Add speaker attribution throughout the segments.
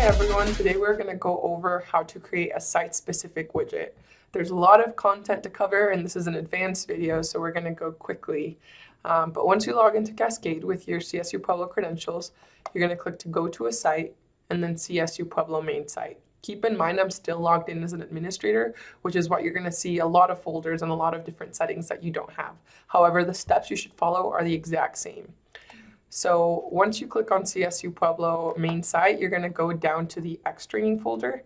Speaker 1: everyone, today we're going to go over how to create a site-specific widget. There's a lot of content to cover and this is an advanced video, so we're going to go quickly. But once you log into Cascade with your CSU Pueblo credentials, you're going to click to go to a site and then CSU Pueblo main site. Keep in mind I'm still logged in as an administrator, which is why you're going to see a lot of folders and a lot of different settings that you don't have. However, the steps you should follow are the exact same. So once you click on CSU Pueblo main site, you're going to go down to the X training folder.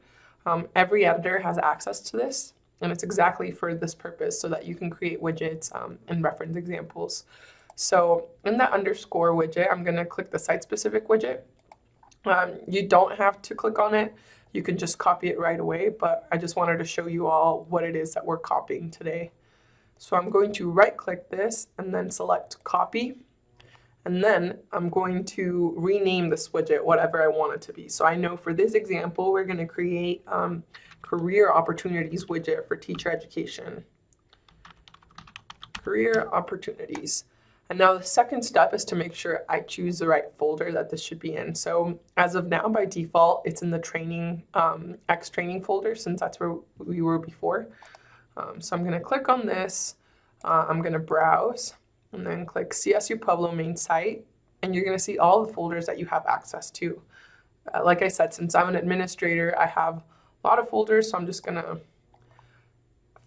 Speaker 1: Every editor has access to this, and it's exactly for this purpose so that you can create widgets and reference examples. So in the underscore widget, I'm going to click the site-specific widget. You don't have to click on it. You can just copy it right away, but I just wanted to show you all what it is that we're copying today. So I'm going to right-click this and then select Copy. And then I'm going to rename this widget whatever I want it to be. So I know for this example, we're going to create career opportunities widget for teacher education. Career opportunities. And now the second step is to make sure I choose the right folder that this should be in. So as of now, by default, it's in the training X training folder since that's where we were before. So I'm going to click on this. I'm going to browse. And then click CSU Pueblo main site, and you're going to see all the folders that you have access to. Like I said, since I'm an administrator, I have a lot of folders, so I'm just going to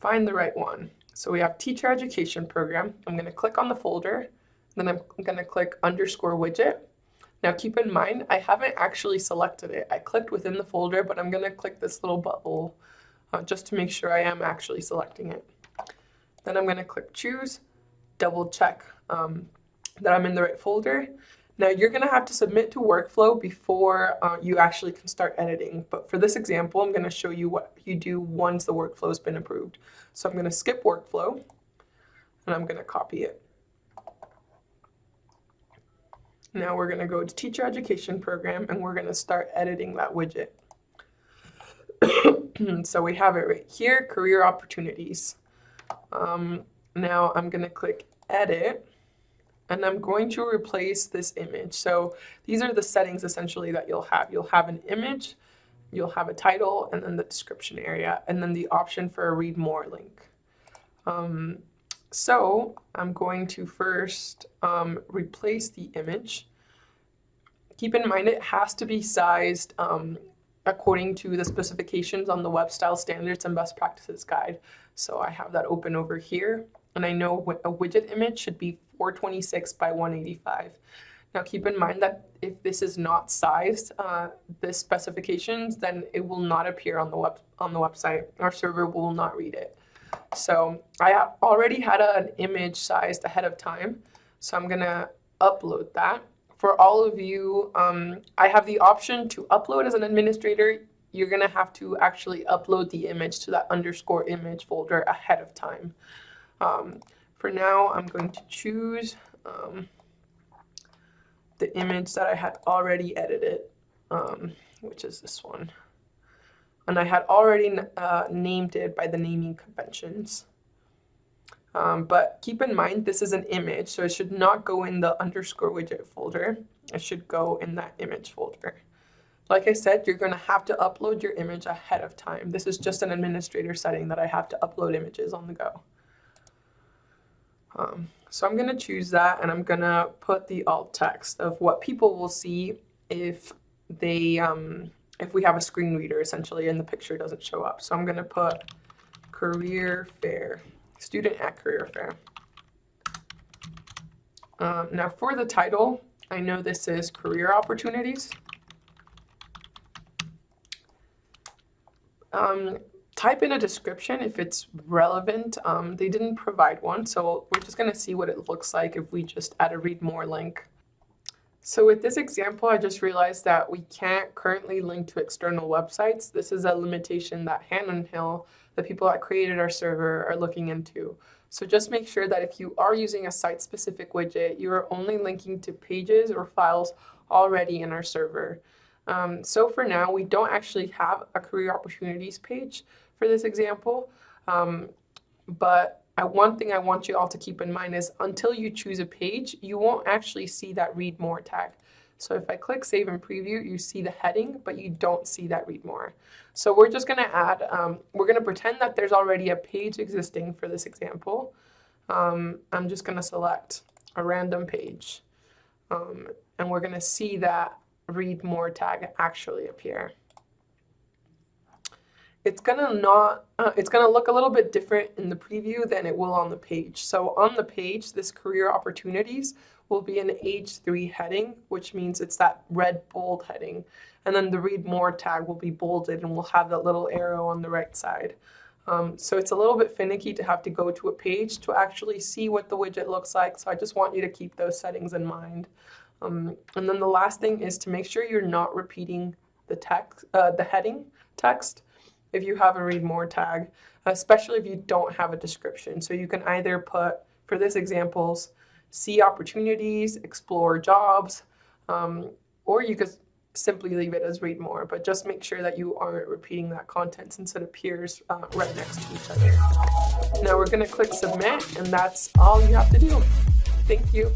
Speaker 1: find the right one. So we have Teacher Education Program. I'm going to click on the folder, then I'm going to click underscore widget. Now keep in mind, I haven't actually selected it. I clicked within the folder, but I'm going to click this little bubble just to make sure I am actually selecting it. Then I'm going to click choose. Double check that I'm in the right folder. Now you're going to have to submit to workflow before you actually can start editing. But for this example, I'm going to show you what you do once the workflow has been approved. So I'm going to skip workflow and I'm going to copy it. Now we're going to go to Teacher Education Program and we're going to start editing that widget. So we have it right here, Career Opportunities. Now I'm going to click Edit, and I'm going to replace this image. So these are the settings essentially that you'll have. You'll have an image, you'll have a title, and then the description area, and then the option for a read more link. So I'm going to first replace the image. Keep in mind it has to be sized according to the specifications on the Web Style Standards and Best Practices Guide. So I have that open over here. And I know a widget image should be 426 by 185. Now keep in mind that if this is not sized, this specifications, then it will not appear on the website. Our server will not read it. So I already had an image sized ahead of time, so I'm gonna upload that. For all of you, I have the option to upload as an administrator. You're gonna have to actually upload the image to that underscore image folder ahead of time. For now, I'm going to choose the image that I had already edited, which is this one. And I had already named it by the naming conventions. But keep in mind, this is an image, so it should not go in the underscore widget folder. It should go in that image folder. Like I said, you're going to have to upload your image ahead of time. This is just an administrator setting that I have to upload images on the go. So I'm going to choose that, and I'm going to put the alt text of what people will see if they if we have a screen reader essentially and the picture doesn't show up. So I'm going to put career fair, student at career fair. Now for the title, I know this is career opportunities. Type in a description if it's relevant. They didn't provide one, so we're just going to see what it looks like if we just add a read more link. So with this example, I just realized that we can't currently link to external websites. This is a limitation that Hannah Hill, the people that created our server, are looking into. So just make sure that if you are using a site-specific widget, you are only linking to pages or files already in our server. So for now, we don't actually have a career opportunities page for this example, but one thing I want you all to keep in mind is until you choose a page, you won't actually see that read more tag. So if I click save and preview, you see the heading, but you don't see that read more. So we're just going to add, we're going to pretend that there's already a page existing for this example. I'm just going to select a random page, and we're going to see that read more tag actually appear. It's gonna look a little bit different in the preview than it will on the page. So on the page, this career opportunities will be an H3 heading, which means it's that red bold heading. And then the read more tag will be bolded and will have that little arrow on the right side. So it's a little bit finicky to have to go to a page to actually see what the widget looks like. So I just want you to keep those settings in mind. And then the last thing is to make sure you're not repeating the text, the heading text, if you have a read more tag, especially if you don't have a description. So you can either put, for this examples, see opportunities, explore jobs, or you could simply leave it as read more, but just make sure that you aren't repeating that content since it appears right next to each other. Now we're gonna click submit, and that's all you have to do. Thank you.